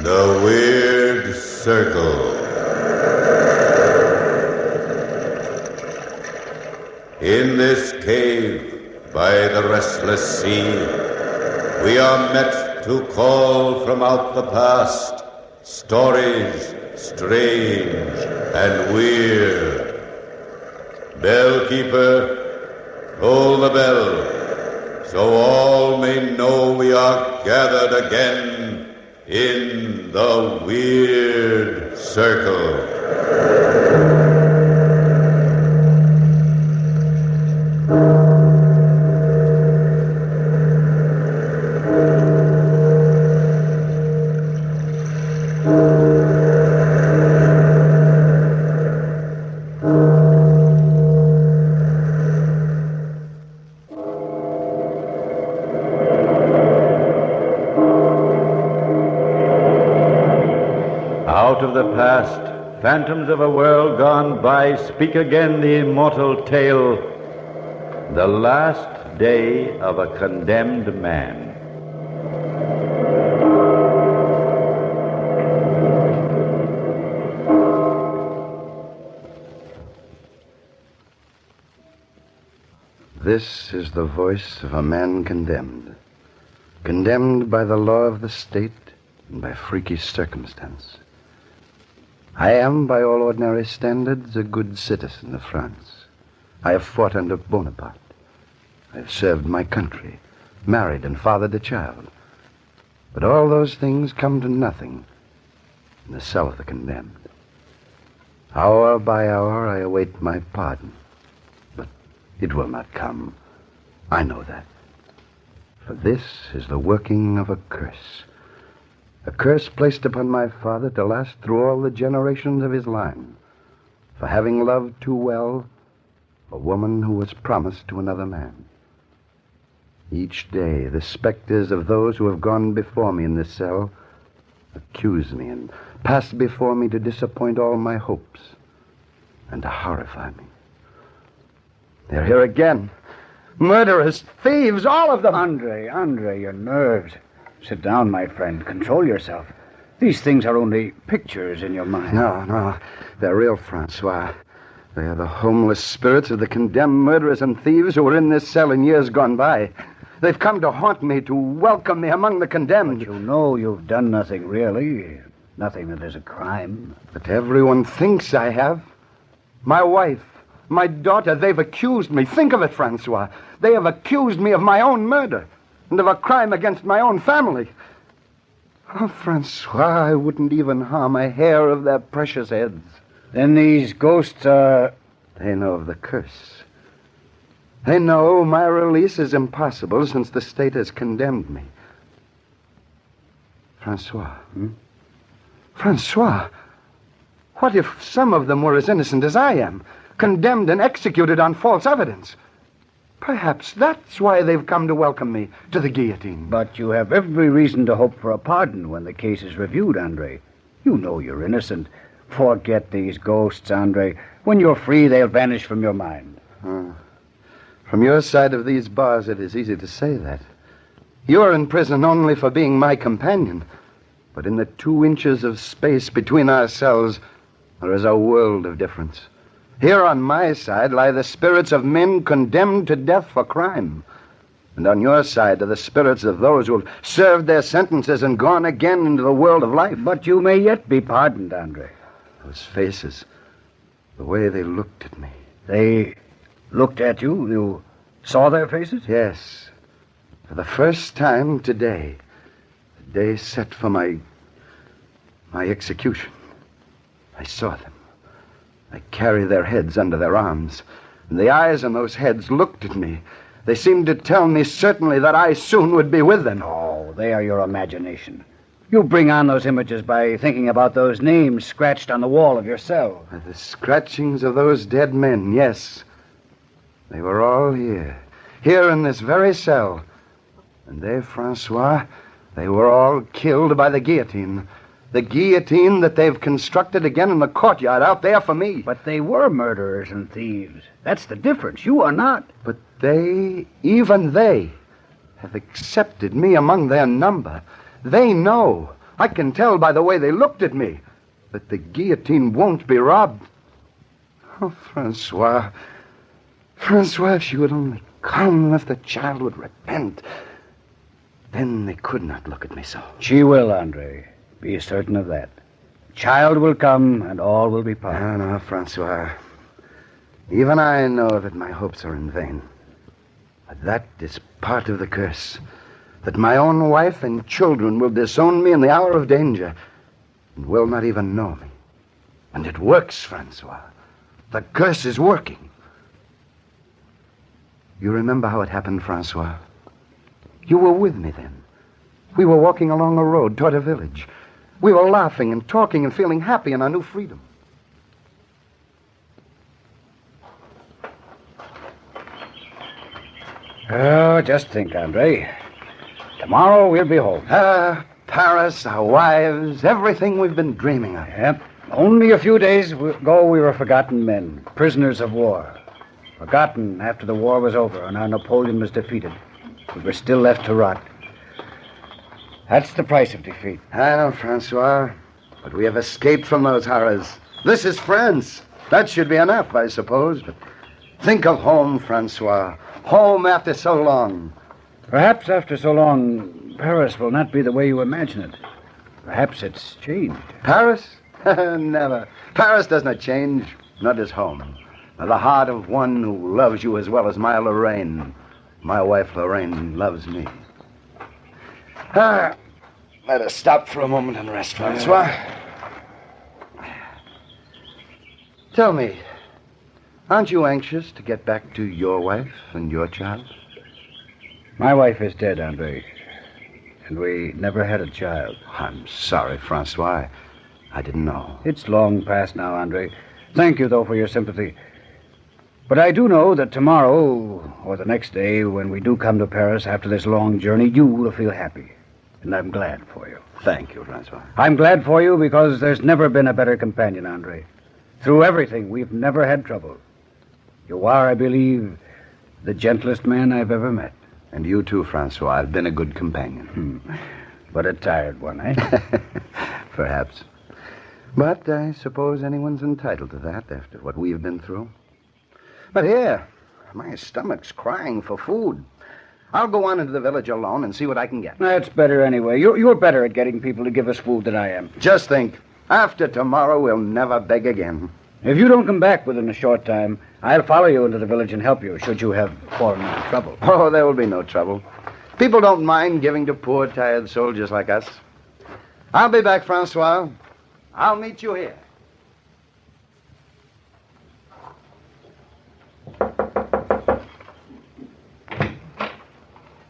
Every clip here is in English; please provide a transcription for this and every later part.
The Weird Circle. In this cave by the restless sea, we are met to call from out the past stories strange and weird. Bellkeeper, toll the bell, so all may know we are gathered again in the Weird Circle. Out of the past, phantoms of a world gone by, speak again the immortal tale, the last day of a condemned man. This is the voice of a man condemned. Condemned by the law of the state and by freakish circumstance. I am, by all ordinary standards, a good citizen of France. I have fought under Bonaparte. I have served my country, married and fathered a child. But all those things come to nothing in the cell of the condemned. Hour by hour I await my pardon. But it will not come. I know that. For this is the working of a curse. A curse placed upon my father to last through all the generations of his line, for having loved too well a woman who was promised to another man. Each day, the specters of those who have gone before me in this cell accuse me and pass before me to disappoint all my hopes and to horrify me. They're here again. Murderers, thieves, all of them. Andre, your nerves. Sit down, my friend. Control yourself. These things are only pictures in your mind. No. They're real, Francois. They are the homeless spirits of the condemned murderers and thieves who were in this cell in years gone by. They've come to haunt me, to welcome me among the condemned. But you know you've done nothing, really. Nothing that is a crime. But everyone thinks I have. My wife, my daughter, they've accused me. Think of it, Francois. They have accused me of my own murder and of a crime against my own family. Oh, Francois, I wouldn't even harm a hair of their precious heads. Then these ghosts are... They know of the curse. They know my release is impossible since the state has condemned me. Francois. Francois, what if some of them were as innocent as I am, condemned and executed on false evidence? Perhaps that's why they've come to welcome me to the guillotine. But you have every reason to hope for a pardon when the case is reviewed, Andre. You know you're innocent. Forget these ghosts, Andre. When you're free, they'll vanish from your mind. From your side of these bars, it is easy to say that. You're in prison only for being my companion. But in the 2 inches of space between ourselves, there is a world of difference. Here on my side lie the spirits of men condemned to death for crime. And on your side are the spirits of those who have served their sentences and gone again into the world of life. But you may yet be pardoned, Andre. Those faces, the way they looked at me. They looked at you? You saw their faces? Yes. For the first time today, the day set for my execution, I saw them. They carry their heads under their arms, and the eyes in those heads looked at me. They seemed to tell me certainly that I soon would be with them. Oh, they are your imagination. You bring on those images by thinking about those names scratched on the wall of your cell. The scratchings of those dead men, yes. They were all here in this very cell. And they, Francois, they were all killed by the guillotine. The guillotine that they've constructed again in the courtyard out there for me. But they were murderers and thieves. That's the difference. You are not. But they, even they, have accepted me among their number. They know. I can tell by the way they looked at me that the guillotine won't be robbed. Oh, Francois. Francois, if she would only come, if the child would repent. Then they could not look at me so. She will, Andre. Be certain of that. Child will come, and all will be pardoned. No, Francois. Even I know that my hopes are in vain. But that is part of the curse. That my own wife and children will disown me in the hour of danger and will not even know me. And it works, Francois. The curse is working. You remember how it happened, Francois? You were with me then. We were walking along a road toward a village. We were laughing and talking and feeling happy in our new freedom. Oh, just think, Andre. Tomorrow we'll be home. Paris, our wives, everything we've been dreaming of. Yep. Only a few days ago we were forgotten men, prisoners of war. Forgotten after the war was over and our Napoleon was defeated. We were still left to rot. That's the price of defeat. I know, Francois, but we have escaped from those horrors. This is France. That should be enough, I suppose. But think of home, Francois. Home after so long. Perhaps after so long, Paris will not be the way you imagine it. Perhaps it's changed. Paris? Never. Paris does not change, nor does home. The heart of one who loves you as well as my Lorraine. My wife, Lorraine, loves me. Let us stop for a moment and rest, Francois. Tell me, aren't you anxious to get back to your wife and your child? My wife is dead, Andre. And we never had a child. I'm sorry, Francois. I didn't know. It's long past now, Andre. Thank you, though, for your sympathy. But I do know that tomorrow, or the next day, when we do come to Paris after this long journey, you will feel happy. And I'm glad for you. Thank you, Francois. I'm glad for you because there's never been a better companion, Andre. Through everything, we've never had trouble. You are, I believe, the gentlest man I've ever met. And you too, Francois. I've been a good companion. But a tired one, eh? Perhaps. But I suppose anyone's entitled to that after what we've been through. But here, my stomach's crying for food. I'll go on into the village alone and see what I can get. That's better anyway. You're better at getting people to give us food than I am. Just think, after tomorrow, we'll never beg again. If you don't come back within a short time, I'll follow you into the village and help you, should you have fallen into trouble. Oh, there will be no trouble. People don't mind giving to poor, tired soldiers like us. I'll be back, Francois. I'll meet you here.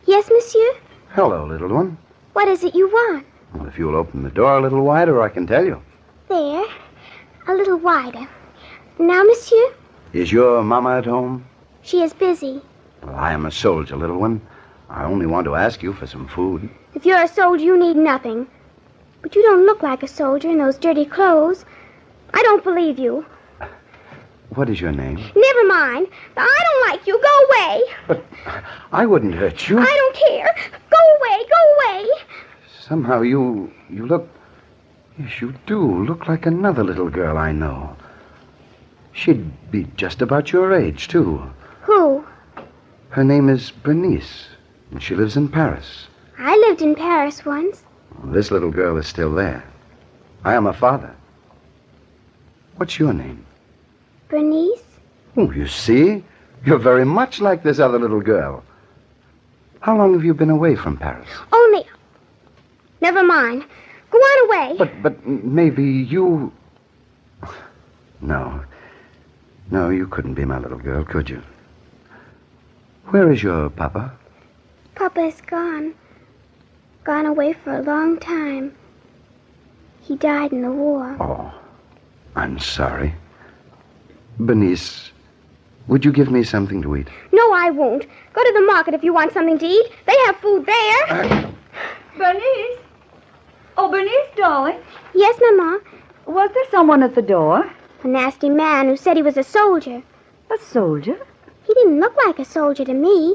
Yes, monsieur? Hello, little one. What is it you want? Well, if you'll open the door a little wider, I can tell you. There. A little wider. Now, monsieur? Is your mama at home? She is busy. Well, I am a soldier, little one. I only want to ask you for some food. If you're a soldier, you need nothing. But you don't look like a soldier in those dirty clothes. I don't believe you. What is your name? Never mind. I don't like you. Go away. But I wouldn't hurt you. I don't care. Go away. Go away. Somehow you look... Yes, you do look like another little girl I know. She'd be just about your age, too. Who? Her name is Bernice, and she lives in Paris. I lived in Paris once. Well, this little girl is still there. I am her father. What's your name? Bernice? Oh, you see? You're very much like this other little girl. How long have you been away from Paris? Only... Never mind. Go on away. But maybe you... No. No, you couldn't be my little girl, could you? Where is your papa? Papa is gone. Gone away for a long time. He died in the war. Oh, I'm sorry. Bernice, would you give me something to eat? No, I won't. Go to the market if you want something to eat. They have food there. Bernice? Oh, Bernice, darling. Yes, Mama. Was there someone at the door? A nasty man who said he was a soldier. A soldier? He didn't look like a soldier to me.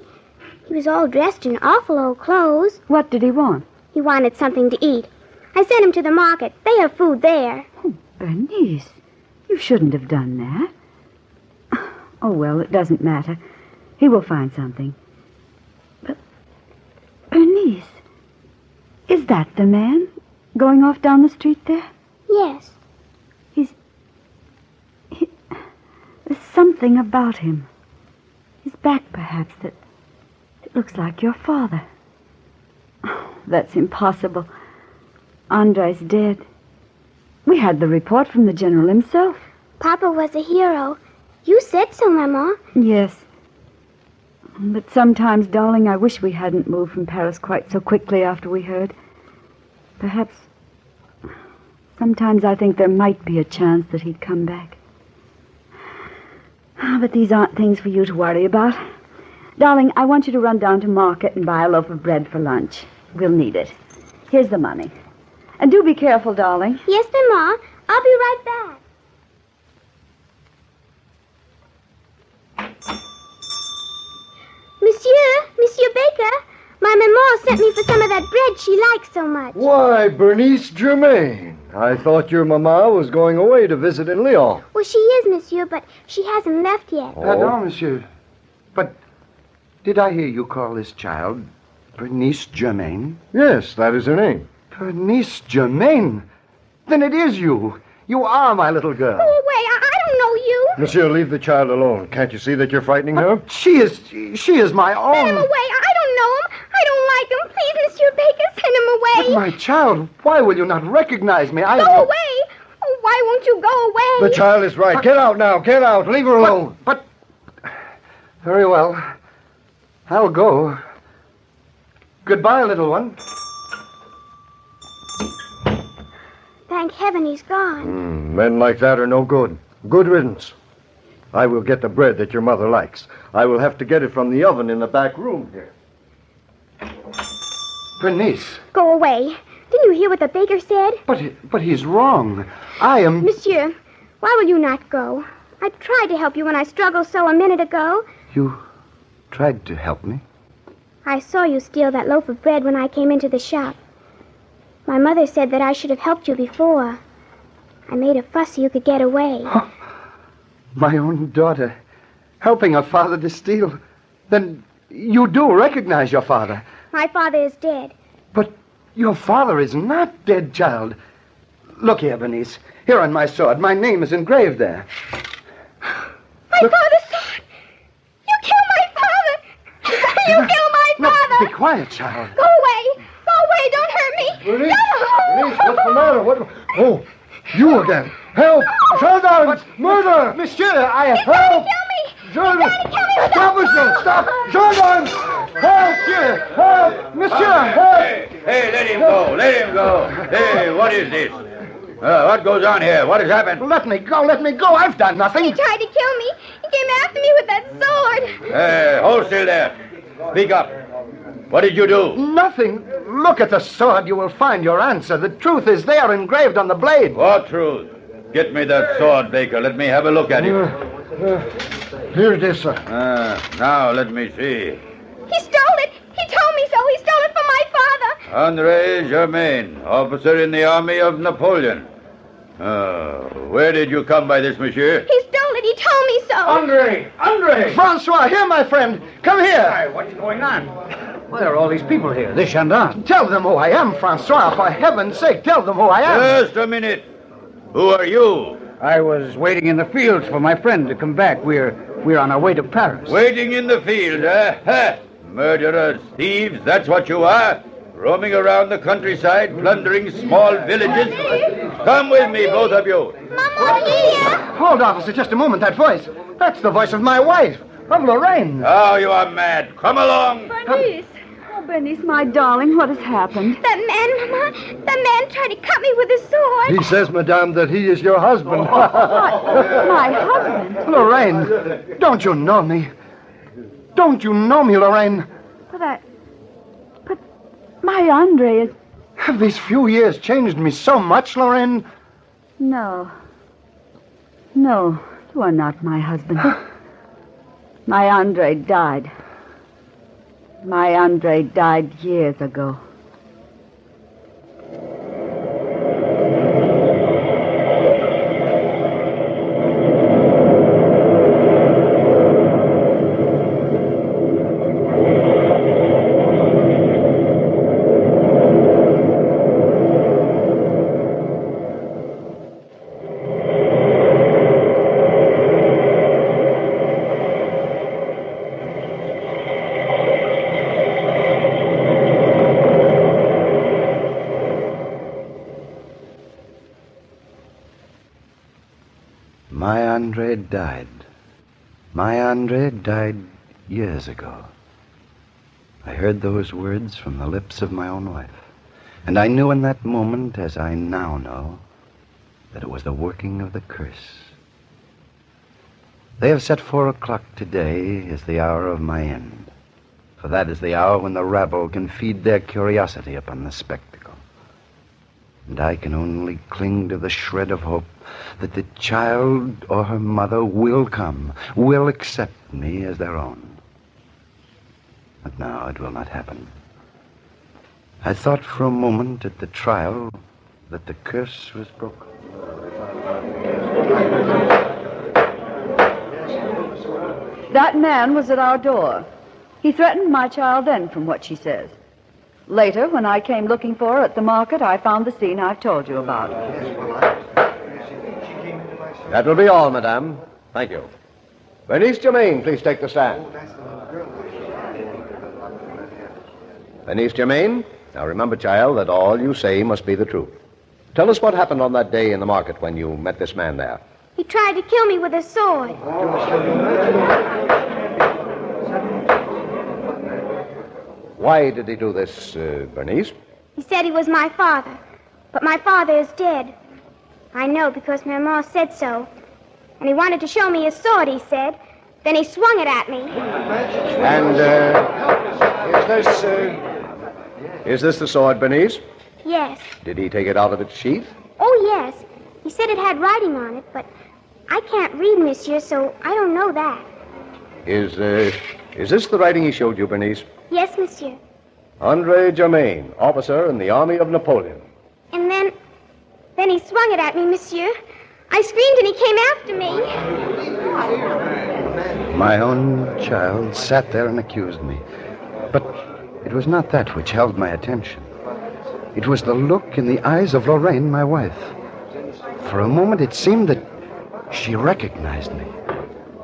He was all dressed in awful old clothes. What did he want? He wanted something to eat. I sent him to the market. They have food there. Oh, Bernice, you shouldn't have done that. Oh, well, it doesn't matter. He will find something. But, Bernice, is that the man going off down the street there? Yes. There's something about him. His back, perhaps, that looks like your father. Oh, that's impossible. Andre's dead. We had the report from the general himself. Papa was a hero. You said so, Mama. Yes. But sometimes, darling, I wish we hadn't moved from Paris quite so quickly after we heard. Perhaps... Sometimes I think there might be a chance that he'd come back. But these aren't things for you to worry about. Darling, I want you to run down to market and buy a loaf of bread for lunch. We'll need it. Here's the money. And do be careful, darling. Yes, Mama. I'll be right back. Monsieur Baker, my maman sent me for some of that bread she likes so much. Why, Bernice Germain. I thought your mama was going away to visit in Lyon. Well, she is, monsieur, but she hasn't left yet. Pardon, monsieur. But did I hear you call this child Bernice Germain? Yes, that is her name. Bernice Germain? Then it is you. You are my little girl. Go away. I don't know you. Monsieur, leave the child alone. Can't you see that you're frightening her? She is my own. Send him away. I don't know him. I don't like him. Please, Monsieur Baker, send him away. But my child, why will you not recognize me? Go away. Oh, why won't you go away? The child is right. Get out now. Get out. Leave her alone. But very well. I'll go. Goodbye, little one. Thank heaven he's gone. Men like that are no good. Good riddance. I will get the bread that your mother likes. I will have to get it from the oven in the back room here. Bernice. Go away. Didn't you hear what the baker said? But he's wrong. I am... Monsieur, why will you not go? I tried to help you when I struggled so a minute ago. You tried to help me? I saw you steal that loaf of bread when I came into the shop. My mother said that I should have helped you before. I made a fuss so you could get away. Oh, my own daughter, helping her father to steal. Then you do recognize your father. My father is dead. But your father is not dead, child. Look here, Bernice. Here on my sword, my name is engraved there. My father's sword! You killed my father! You killed my father! No, be quiet, child. Go away! Go away! Don't hurt me! Bernice! No! Bernice, what's the matter? What? Oh, you again. Help! Gendarmes! Murder! Monsieur, I have... Help! Kill me! Gendarmes! Kill me with Stop, monsieur! Stop! Gendarmes! Help! Monsieur! Help! Monsieur! Help! Hey, let him go. Let him go. Hey, what is this? What goes on here? What has happened? Let me go. I've done He nothing. tried to kill me. He came after me with that sword. Hey, hold still there. Speak up. What did you do? Nothing. Look at the sword. You will find your answer. The truth is there engraved on the blade. What truth? Get me that sword, Baker. Let me have a look at it. Here it is, sir. Now, let me see. He stole it. He told me so. He stole it from my father. André Germain, officer in the army of Napoleon. Where did you come by this, monsieur? He stole it. He told me so. Andre! Francois, here, my friend. Come here. What's going on? Well, there are all these people here. This gendarme. Tell them who I am, Francois. For heaven's sake, tell them who I am. Just a minute. Who are you? I was waiting in the fields for my friend to come back. We're on our way to Paris. Waiting in the field, eh? Ha! Murderers, thieves, that's what you are. Roaming around the countryside, plundering small villages. Come with me, both of you. Mama, here. Hold, officer, just a moment. That voice. That's the voice of my wife, of Lorraine. Oh, you are mad. Come along. Bernice! Oh, Bernice, my darling, what has happened? That man, Mama. That man tried to cut me with a sword. He says, madame, that he is your husband. My husband? Lorraine, don't you know me? Don't you know me, Lorraine? But my Andre is... Have these few years changed me so much, Lorraine? No. No, you are not my husband. My Andre died. My Andre died years ago. died. My Andre died years ago. I heard those words from the lips of my own wife. And I knew in that moment, as I now know, that it was the working of the curse. They have set 4 o'clock today as the hour of my end. For that is the hour when the rabble can feed their curiosity upon the spectacle. And I can only cling to the shred of hope that the child or her mother will come, will accept me as their own. But now it will not happen. I thought for a moment at the trial that the curse was broken. That man was at our door. He threatened my child then, from what she says. Later, when I came looking for her at the market, I found the scene I've told you about. That will be all, madame. Thank you. Bernice Germain, please take the stand. Bernice Germain, now remember, child, that all you say must be the truth. Tell us what happened on that day in the market when you met this man there. He tried to kill me with a sword. Why did he do this, Bernice? He said he was my father, but my father is dead. I know because Maman said so. And he wanted to show me his sword, he said. Then he swung it at me. And, is this the sword, Bernice? Yes. Did he take it out of its sheath? Oh, yes. He said it had writing on it, but I can't read, monsieur, so I don't know that. Is this the writing he showed you, Bernice? Yes, monsieur. Andre Germain, officer in the army of Napoleon. And then he swung it at me, monsieur. I screamed and he came after me. My own child sat there and accused me. But it was not that which held my attention. It was the look in the eyes of Lorraine, my wife. For a moment it seemed that she recognized me.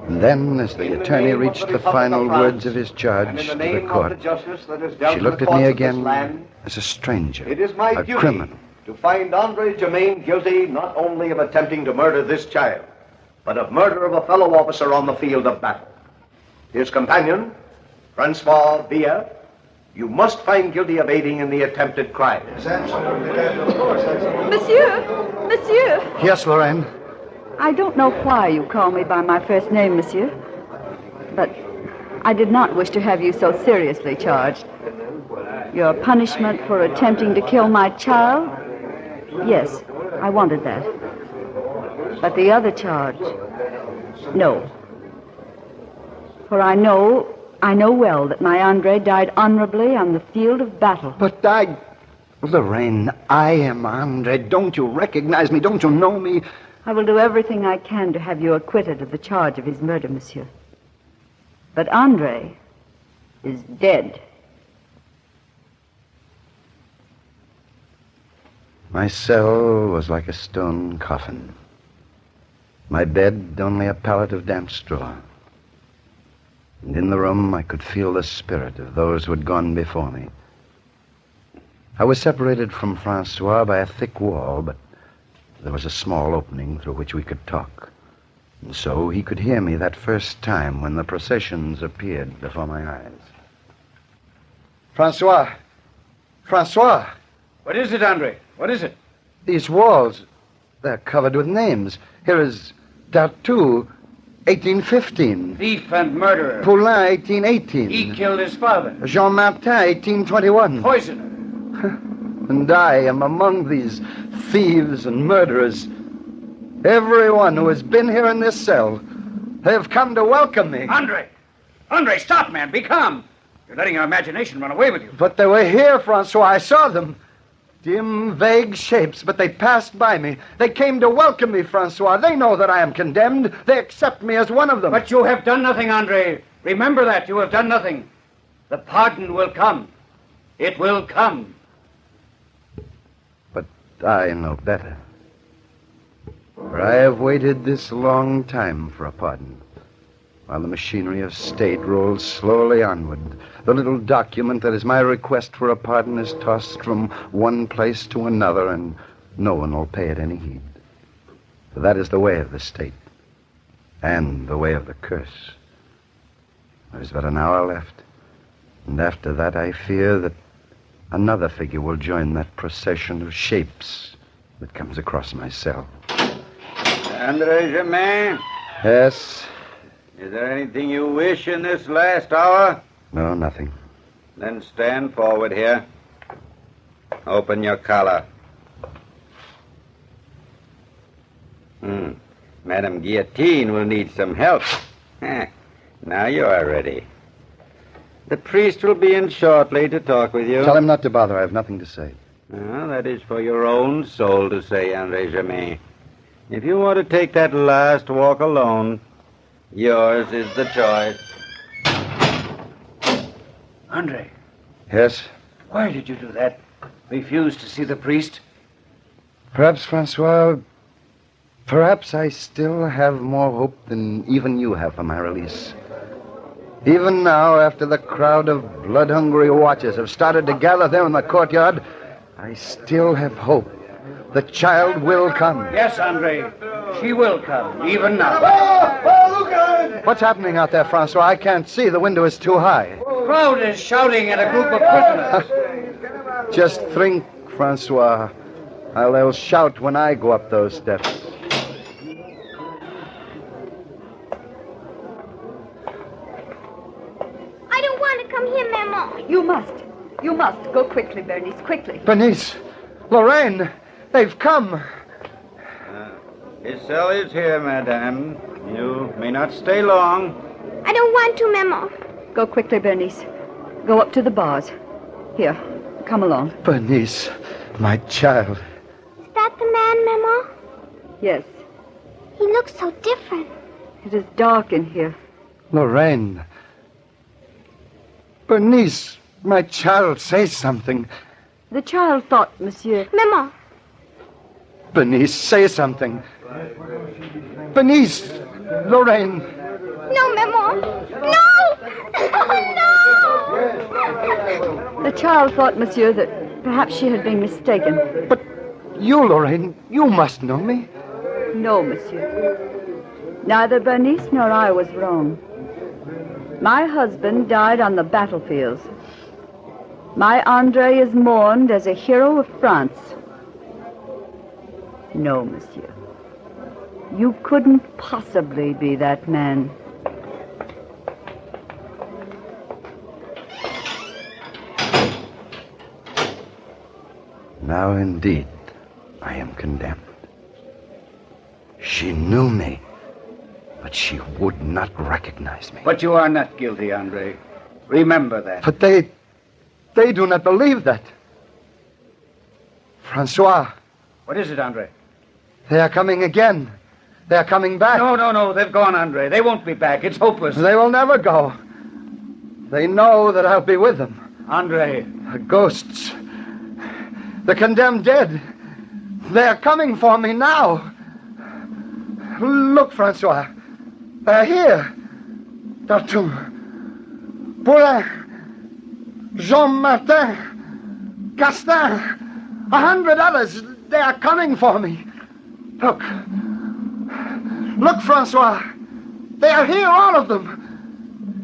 And then, as the attorney reached the final words of his charge to the court, she looked at me again as a stranger, It is my a duty criminal. to find Andre Germain guilty not only of attempting to murder this child, but of murder of a fellow officer on the field of battle. His companion, Francois Villa, you must find guilty of aiding in the attempted crime. Monsieur! Yes, Lorraine? I don't know why you call me by my first name, monsieur. But I did not wish to have you so seriously charged. Your punishment for attempting to kill my child? Yes, I wanted that. But the other charge? No. For I know well that my Andre died honorably on the field of battle. But Lorraine, I am Andre. Don't you recognize me? Don't you know me? I will do everything I can to have you acquitted of the charge of his murder, monsieur. But Andre is dead. My cell was like a stone coffin. My bed only a pallet of damp straw. And in the room I could feel the spirit of those who had gone before me. I was separated from Francois by a thick wall, but there was a small opening through which we could talk. And so he could hear me that first time when the processions appeared before my eyes. Francois! What is it, Andre? What is it? These walls, they're covered with names. Here is Dartout, 1815. Thief and murderer. Poulain, 1818. He killed his father. Jean Martin, 1821. Poisoner. And I am among these thieves and murderers. Everyone who has been here in this cell, they have come to welcome me. Andre, stop, man. Be calm. You're letting your imagination run away with you. But they were here, Francois. I saw them. Dim, vague shapes, but they passed by me. They came to welcome me, Francois. They know that I am condemned. They accept me as one of them. But you have done nothing, Andre. Remember that. You have done nothing. The pardon will come. It will come. But I know better. For I have waited this long time for a pardon. While the machinery of state rolls slowly onward, the little document that is my request for a pardon is tossed from one place to another, and no one will pay it any heed. For that is the way of the state. and the way of the curse. There's but an hour left, and after that I fear that another figure will join that procession of shapes that comes across my cell. Andre Germain, Yes? is there anything you wish in this last hour? No, nothing. Then stand forward here. Open your collar. Madame Guillotine will need some help. Now you are ready. The priest will be in shortly to talk with you. Tell him not to bother. I have nothing to say. Well, that is for your own soul to say, Andre Germain. If you want to take that last walk alone, yours is the choice. Andre, Yes? why did you do that? Refuse to see the priest? Perhaps, Francois, perhaps I still have more hope than even you have for my release. Even now, after the crowd of blood-hungry watchers have started to gather there in the courtyard, I still have hope. The child will come. Yes, Andre. She will come, even now. What's happening out there, Francois? I can't see. The window is too high. The crowd is shouting at a group of prisoners. Just think, Francois, how they'll shout when I go up those steps. I don't want to come here, Maman. You must. You must. Go quickly, Bernice, quickly. Bernice, Lorraine, they've come. His cell is here, madame. You may not stay long. I don't want to, Maman. Go quickly, Bernice. Go up to the bars. Here, come along. Bernice, my child. Is that the man, Maman? Yes, He looks so different. it is dark in here. Lorraine. Bernice, my child, say something. The child thought, monsieur. Maman. Bernice, say something. Bernice, Lorraine. No, Maman. No! No! The child thought, monsieur, that perhaps she had been mistaken. But you, Lorraine, you must know me. No, monsieur. Neither Bernice nor I was wrong. My husband died on the battlefields. My Andre is mourned as a hero of France. No, monsieur. You couldn't possibly be that man. Now, indeed, I am condemned. She knew me, but she would not recognize me. But you are not guilty, Andre. Remember that. But they do not believe that. Francois, What is it, Andre? they are coming again. They are coming back. No. They've gone, Andre. They won't be back. It's hopeless. They will never go. They know that I'll be with them. Andre. The ghosts. The condemned dead. They are coming for me now. Look, Francois. They're here. Dartoum. Poulain. Jean-Martin. Castin. 100 others. They are coming for me. Look. Look, Francois. They are here, all of them.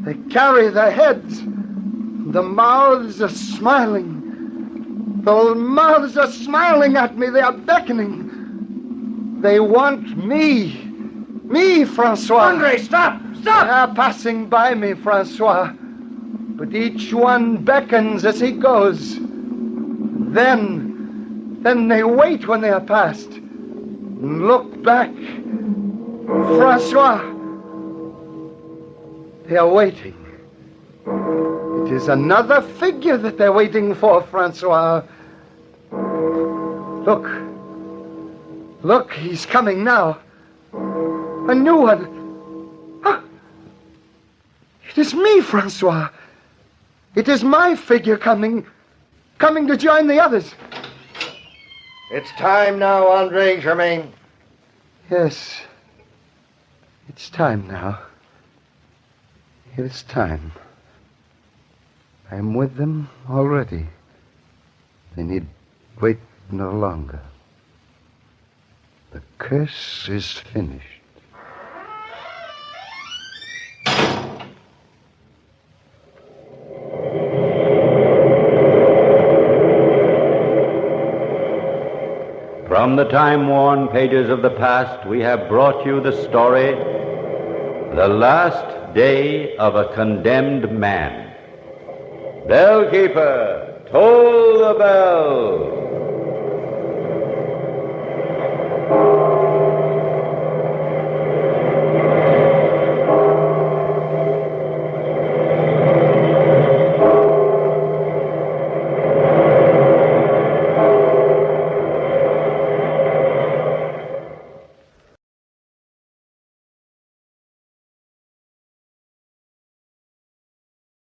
They carry their heads. The mouths are smiling. The mouths are smiling at me. They are beckoning. They want me. Me, Francois. Andre, stop! They Stop! are passing by me, Francois. But each one beckons as he goes. Then they wait when they are past. And look back. Francois. They are waiting. It is another figure that they're waiting for, Francois. Look. Look, he's coming now. A new one. Ah, it is me, Francois. It is my figure coming to join the others. It's time now, Andre Germain. Yes. It's time now. It is time. I am with them already. They need wait no longer. The curse is finished. From the time-worn pages of the past, we have brought you the story, The Last Day of a Condemned Man. Bellkeeper, toll the bell!